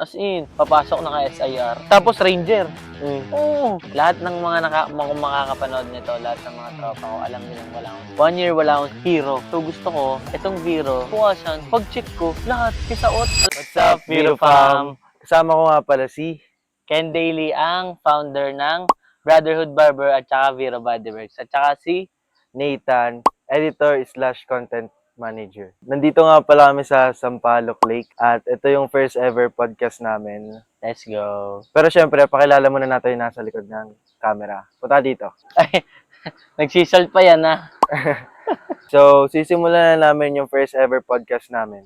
As in, papasok na ka SIR. Tapos Ranger. Oo. Lahat ng mga makakapanood nito, lahat ng mga tropa ko, alam nilang wala akong 1 year wala akong hero. So gusto ko, itong Vero, bukasan, pag-check ko, lahat, kisaot. What's up, Vero Fam? Kasama ko nga pala si Ken Daly, ang founder ng Brotherhood Barber at saka Vero Bodyworks. At saka si Nathan, editor/content manager. Nandito nga pala kami sa Sampaloc Lake at ito yung first ever podcast namin. Let's go. Pero syempre, pakilala muna natin yung nasa likod ng camera. Punta dito. Ay, nagsisal pa yan ah. So, sisimulan na namin yung first ever podcast namin.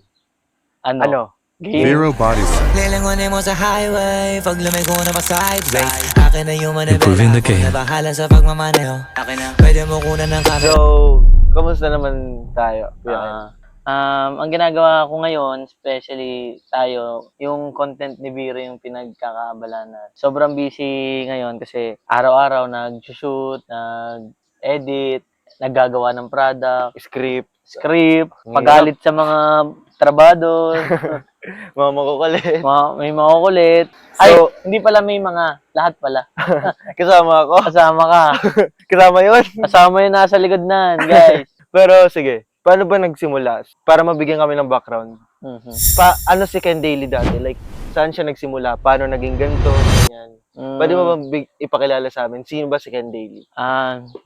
Ano? Game. Vero Bodies. Lilangonin mo sa highway, pag lumiko na pa sideways. Akin na yung manibela, Improving the ako game. na bahala sa pagmamaneho. Akin na, pwede mo kunan ng camera. So, kamusta naman tayo? Ang ginagawa ko ngayon, especially tayo, yung content ni Vero yung pinagkakaabalahan natin. Sobrang busy ngayon kasi araw-araw nag-shoot, nag-edit, naggagawa ng product, Script, script, pagalit sa mga trabado, mga makukulit. may makukulit. Ay, hindi pala may mga, lahat pala. Kasama ako. Kasama ka. Kasama yun. Kasama yung nasa likod nan, guys. Pero sige, paano ba nagsimula? Para mabigyan kami ng background. Mhm. Ano si Ken Daly dati? Like, saan siya nagsimula? Paano naging ganito? Ganyan. Pwede mo ba ipakilala sa amin? Sino ba si Ken Daly?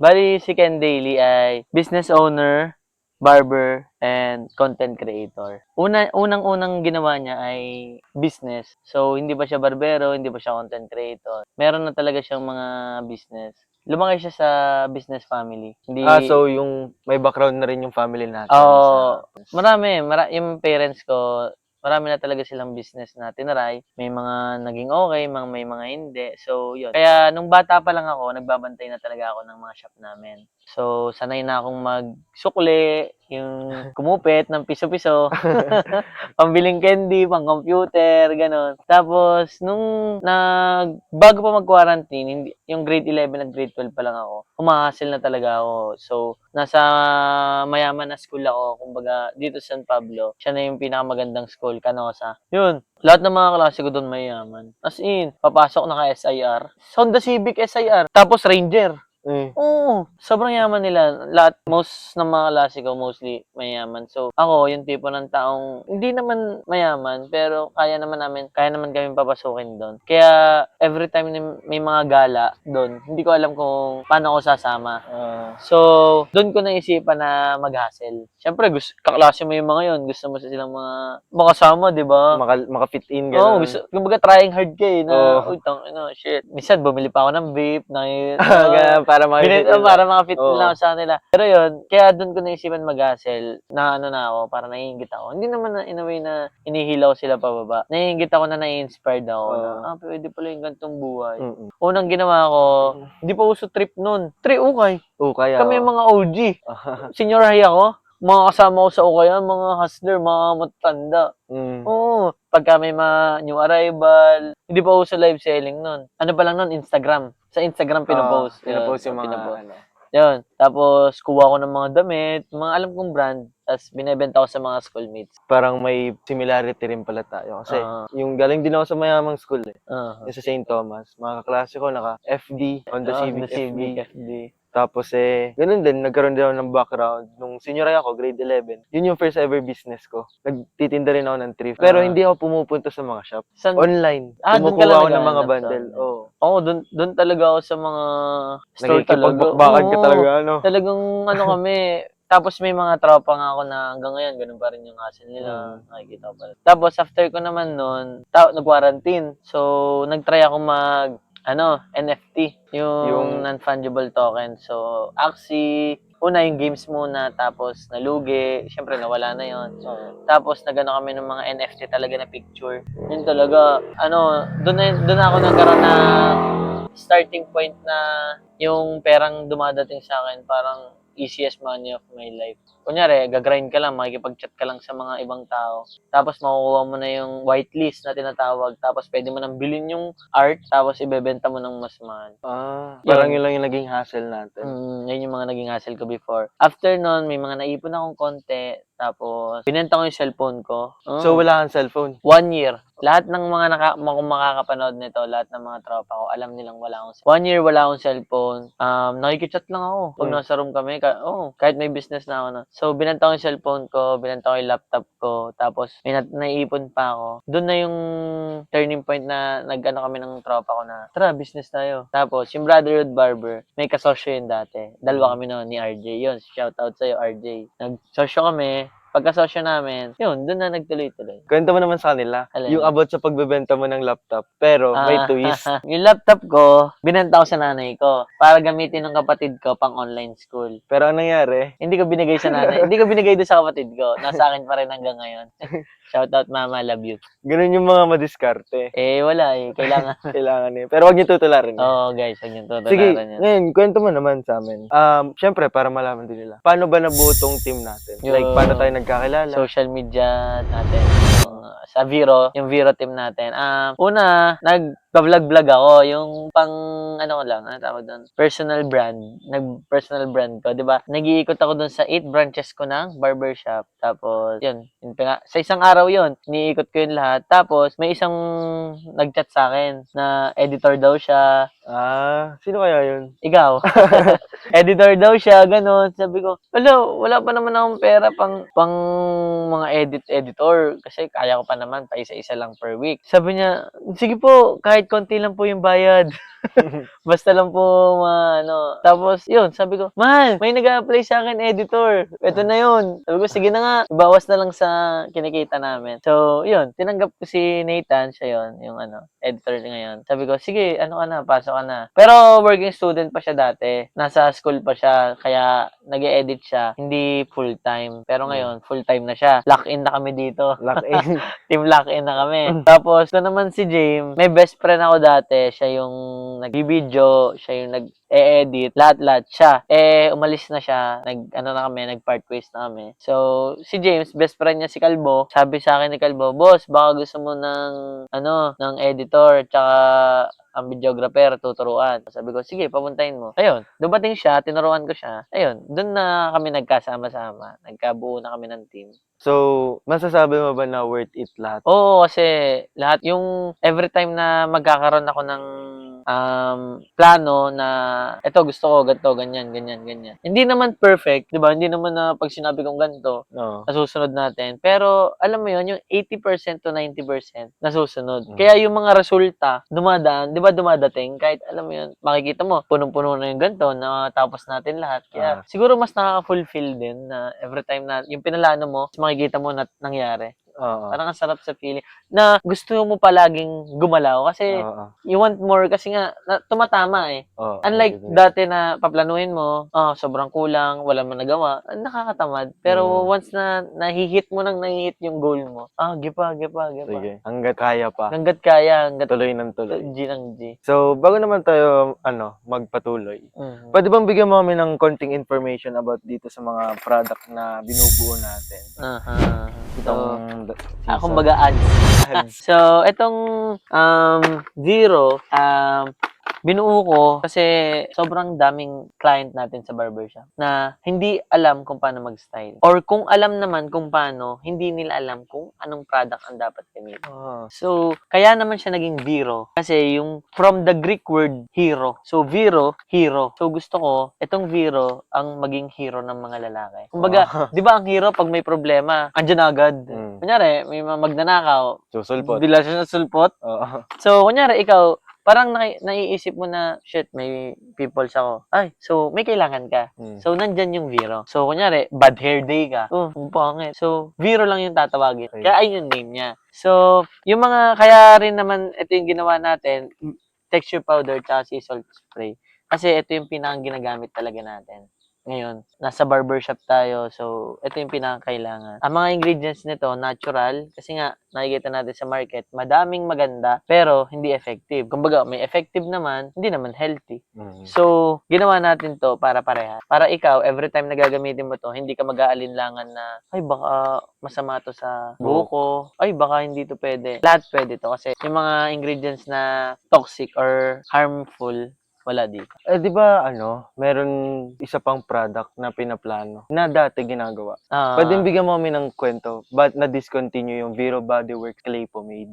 Bali si Ken Daly ay business owner, barber, and content creator. Unang-unang ginawa niya ay business. So, hindi pa siya barbero, hindi pa siya content creator. Meron na talaga siyang mga business. Lumaki siya sa business family. Hindi, So yung may background na rin yung family natin. marami. Yung parents ko, marami na talaga silang business na tinaray. May mga naging okay, may mga hindi. So, yun. Kaya, nung bata pa lang ako, nagbabantay na talaga ako ng mga shop namin. So, sanay na akong magsukli, yung kumupit ng piso-piso, pambiling candy, pang computer, ganon. Tapos, bago pa mag-quarantine, yung grade 11 at grade 12 pa lang ako, humahasel na talaga ako. So, nasa mayaman na school ako, kumbaga, dito sa San Pablo. Siya na yung pinakamagandang school, Canosa. Yun. Lahat ng mga klase ko doon mayaman. As in, papasok na ka SIR. Honda Civic SIR. Tapos Ranger. Oo, sobrang yaman nila. Most ng mga klase ko, mostly mayaman. So, ako, yung tipo ng taong, hindi naman mayaman, pero kaya naman kami papasukin doon. Kaya, every time may mga gala doon, hindi ko alam kung paano ako sasama. So, doon ko naisipan na mag-hustle. Siyempre, kaklase mo yung mga yun. Gusto mo silang mga makasama, di ba? Maka-fit in, Oo, gano'n. kumbaga trying hard ka eh, na, Oo. uy, shit. Minsan, bumili pa ako ng vape, Ganun, para para makafit Oo. lang ako sa kanila. Pero yun, kaya doon ko naisipan mag-hustle, na ako, para naiingit ako. Hindi naman in a way na inihilaw sila pababa. Naiingit ako na nai-inspired ako na, pwede pala yung ganitong buhay. Unang ginawa ko, hindi pa uso trip nun. Ukay. Kaya. Kami yung mga OG. Senior high ako. Mga kasama ko sa ukay, mga hustler, mga matanda. Oo. Pagka may mga new arrival, hindi pa uso live selling nun. Ano pa lang nun, Instagram. Sa Instagram pinopost. Pinopost yung mga, Yun. Tapos, kuha ko ng mga damit, mga alam kong brand. Tapos, binebenta ko sa mga schoolmates. Parang may similarity rin pala tayo. Kasi, yung galing din ako sa mayamang school eh. Yung sa St. Thomas. Mga kaklase ko, naka-FD, Honda Civic FD. Tapos ganun din, nagkaroon din ako ng background. Nung senior ako, grade 11, yun yung first ever business ko. Nagtitinda rin ako ng thrift. Pero hindi ako pumupunta sa mga shop. Online. Doon ka Kumukuha lang ako ng mga naghahanap bundle. sa Oo, doon talaga ako sa mga store talaga. Nagkikipagbakan ka talaga, ano? Talagang kami. Tapos may mga tropa nga ako na hanggang ngayon, ganun pa rin yung hustle nila. Nakikita ko pa rin. Tapos after ko naman nun, nag-quarantine. So, nag-try ako NFT, yung non-fungible token. So, Axie, una yung games muna, tapos nalugi, syempre nawala na yon. Tapos nagano kami ng mga NFT talaga na picture. Yun talaga, doon ako nagkaroon ng starting point na yung perang dumadating sa akin, parang easiest money of my life. kunyari, gagrind ka lang, makikipag-chat ka lang sa mga ibang tao. Tapos makukuha mo na yung whitelist na tinatawag. Tapos pwede mo nang bilhin yung art, tapos ibebenta mo ng mas mahal. Parang yun lang yung naging hassle natin. Yun yung mga naging hassle ko before. After nun, may mga naipon akong konti. Tapos, binenta ko yung cellphone ko. So, wala kang cellphone? 1 year. Lahat ng mga kung makakapanood nito, lahat ng mga tropa ko, alam nilang wala akong 1 year wala akong cellphone. Nakikichat lang ako. Pag nasa room kami, kahit may business na ako na. So, binenta ko yung cellphone ko, binenta ko yung laptop ko, tapos may naiipon pa ako. Doon na yung turning point na nag-ano kami ng tropa ko na, tara, business tayo. Tapos, yung Brotherhood Barber, may kasosyo yun dati. Dalawa kami noon ni RJ. Yun, shoutout sa'yo, RJ. Nagsosyo kami. Pagkasosyo namin, yun, doon na nagtuloy-tuloy. Kwento mo naman sa kanila, Alin? yung about sa pagbebenta mo ng laptop, pero may twist. Yung laptop ko, binenta ko sa nanay ko para gamitin ng kapatid ko pang online school. Pero anong nangyari? Hindi ko binigay sa nanay. Hindi ko binigay doon sa kapatid ko. Nasa akin pa rin hanggang ngayon. Shoutout mama, love you. Ganun yung mga madiskarte. Wala eh. Kailangan. Kailangan eh. Pero wag niyo tutularin. Oo, guys. Huwag yung Sige, tutularan yan. ngayon, kwento mo naman sa amin. Syempre, para malaman din nila. Paano ba nabuo tong team natin? Yung Like, paano tayo nagkakilala? social media natin. Sa Vero, yung Vero team natin. Una, nag-vlog ako. Yung pang, ano ko lang, ano tawag doon? Personal brand. Nag-personal brand ko, di ba? Nag-iikot ako doon sa 8 branches ko ng barbershop. Tapos, yun. Sa isang araw yun, iniikot ko yun lahat. Tapos, may isang nag-chat sa akin na editor daw siya. Sino kaya yun? Ikaw. Editor daw siya, ganun. Sabi ko, wala pa naman akong pera pang mga editor. Kasi kaya ko pa naman, pa isa-isa lang per week. Sabi niya, sige po, kahit konti lang po yung bayad. Basta lang po, Tapos, yun, sabi ko, mahal, may nag-a-apply sa akin, editor. Ito na yun. Sabi ko, sige na nga, ibawas na lang sa kinikita namin. So, yun, tinanggap ko si Nathan, siya yun, yung editor niya ngayon. Sabi ko, sige, pasok ka na. Pero, working student pa siya dati. Nasa school pa siya, kaya nag-e-edit siya. Hindi full-time. Pero ngayon, full-time na siya. Lock-in na kami dito. Lock-in. Team lock-in na kami. Tapos, ito naman si James, may best friend ako dati. Siya yung nag-video, siya yung nag-e-edit, lahat-lahat siya. Umalis na siya, nag-part ways na kami. So, si James, best friend niya si Kalbo, sabi sa akin ni Kalbo, boss, baka gusto mo ng editor, tsaka ang videographer, tuturuan. Sabi ko, sige, papuntahin mo. Ayun, dumating siya, tinuruan ko siya. Ayun, doon na kami nagkasama-sama. Nagkabuo na kami ng team. So, masasabi mo ba na worth it lahat? Oo, kasi lahat yung every time na magkakaroon ako ng plano na eto gusto ko ganito, ganyan. Hindi naman perfect, 'di ba? Hindi naman na pag sinabi kong ganito, nasusunod natin. Pero alam mo 'yon, yung 80% to 90% nasusunod. Kaya yung mga resulta dumadaan, 'di ba dumadating kahit alam mo 'yon, makikita mo punong-puno na yung ganito na tapos natin lahat. Kaya siguro mas nakaka-fulfill din na every time na yung pinalano mo, makikita mo na nangyari. Parang ang sarap sa feeling na gusto mo palaging gumalaw kasi you want more kasi nga tumatama eh. Unlike dati na paplanuhin mo, sobrang kulang, wala mo nagawa, nakakatamad. Pero once na nahihit mo yung goal mo, gipa. Sige, hanggat kaya pa. Hanggat kaya, Tuloy ng tuloy. G ng G. So, bago naman tayo magpatuloy, pwede bang bigyan mo kami ng konting information about dito sa mga product na binubuo natin? Itong kumbaga ads. So, itong Zero, binuo ko kasi sobrang daming client natin sa barbershop na hindi alam kung paano mag-style. Or kung alam naman kung paano, hindi nila alam kung anong product ang dapat gamitin. So, kaya naman siya naging Vero. Kasi yung from the Greek word hero. So, Vero, hero. So, gusto ko, itong Vero ang maging hero ng mga lalaki. Kumbaga, di ba ang hero pag may problema, andyan agad. Kunyari, may mga magnanakaw. Susulpot. Bila siya nasulpot. So, kunyari, ikaw, parang naiisip mo na, shit, may pimples ako. So, may kailangan ka. So, nandyan yung Vero. So, kunyari, bad hair day ka. Ang pangit. So, Vero lang yung tatawagin. Kaya, ayun yung name niya. So, yung kaya rin naman, ito yung ginawa natin, texture powder tsaka sea salt spray. Kasi ito yung pinakang ginagamit talaga natin. Ngayon, nasa barbershop tayo. So, ito yung pinakakailangan. Ang mga ingredients nito, natural. Kasi nga, nakikita natin sa market, madaming maganda, pero hindi effective. Kumbaga, may effective naman, hindi naman healthy. So, ginawa natin to para pareha. Para ikaw, every time na gagamitin mo to, hindi ka mag-aalinlangan na, ay, baka masama to sa buko. Ay, baka hindi to pwede. Lahat pwede to. Kasi yung mga ingredients na toxic or harmful, wala dito. Eh, di ba, meron isa pang product na pinaplano na dati ginagawa. Pwede bigyan mo kami ng kwento, but na-discontinue yung Vero Body Works Clay Pomade.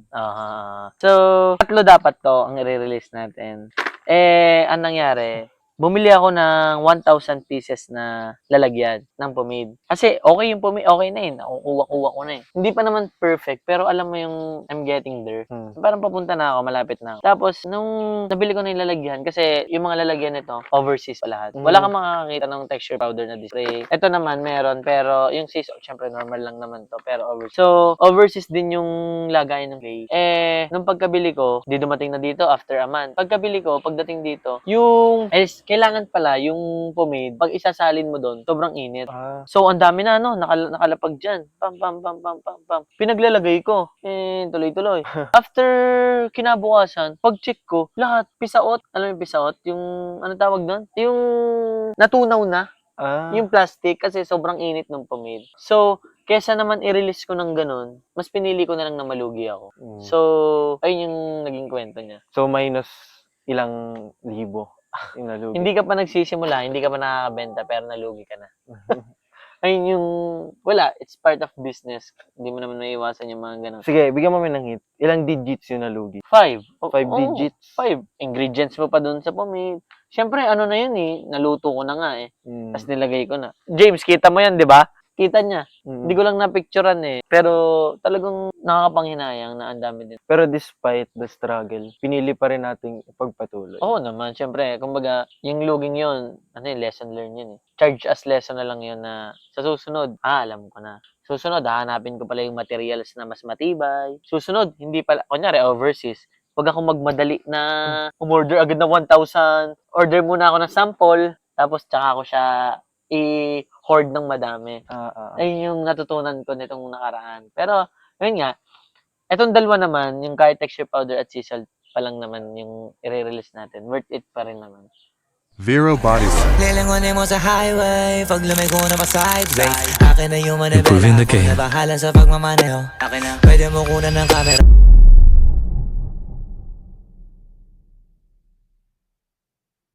So, 3 dapat to ang i-release natin. Anong nangyari? Bumili ako ng 1,000 pieces na lalagyan ng pomade. Kasi okay yung pomade, okay na yun. Nakukuha ko na eh. Hindi pa naman perfect, pero alam mo yung I'm getting there. Parang papunta na ako, malapit na ako. Tapos, nung nabili ko na yung lalagyan, kasi yung mga lalagyan nito, overseas pa lahat. Wala kang makakakita ng texture powder na display. Ito naman, meron, pero yung sea salt, syempre normal lang naman to, pero overseas. So, overseas din yung lagay ng clay. Nung pagkabili ko, di dumating na dito after a month. Pagkabili ko, pagdating dito, yung kailangan pala yung pomade, pag isasalin mo doon, sobrang init. So, ang dami na, nakalapag dyan. Pam, pam, pam, pam, pam, pam. Pinaglalagay ko. Tuloy-tuloy. After kinabukasan, pag-check ko, lahat, pisaot. Alam mo yung pisaot? Yung, ano tawag doon? Yung natunaw na. Yung plastic, kasi sobrang init ng pomade. So, kesa naman i-release ko ng ganun, mas pinili ko na lang na malugi ako. So, ayun yung naging kwento niya. So, minus ilang libo yung nalugi. Hindi ka pa nagsisimula, hindi ka pa nakakabenta, pero nalugi ka na. Ayun yung, wala, it's part of business. Hindi mo naman maiiwasan yung mga ganun. Sige, bigyan mo kami ng hint. Ilang digits yung nalugi? 5. 5 digits? 5. Ingredients mo pa dun sa pomade. Siyempre, ano na yun eh, naluto ko na nga eh. Tapos nilagay ko na. James, kita mo yan, di ba? Kita niya. Hindi ko lang na-picturean eh. Pero talagang nakakapanghinayang na ang dami din. Pero despite the struggle, pinili pa rin nating ipagpatuloy. Oo naman, siyempre. Kumbaga, yung luging yun, lesson learned yun eh. Charge as lesson na lang yun na sa susunod, alam ko na. Susunod, hahanapin ko pala yung materials na mas matibay. Susunod, hindi pala, kunyari, overseas. Huwag ako magmadali na umorder agad na 1,000. Order muna ako ng sample, tapos tsaka ako siya i-hoard ng madami. Ayun yung natutunan ko nitong nakaraan. Pero, ayun nga, etong dalawa naman, yung kahit texture powder at sea salt pa lang naman yung i-release natin. Worth it pa rin naman. Vero Body Works. Lilingunin mo sa highway pag lumiko na pa sideways. Akin na yung manibela. Improving the game. Na bahala sa pagmamaneho. Akin na. Pwede mo kunan ng camera.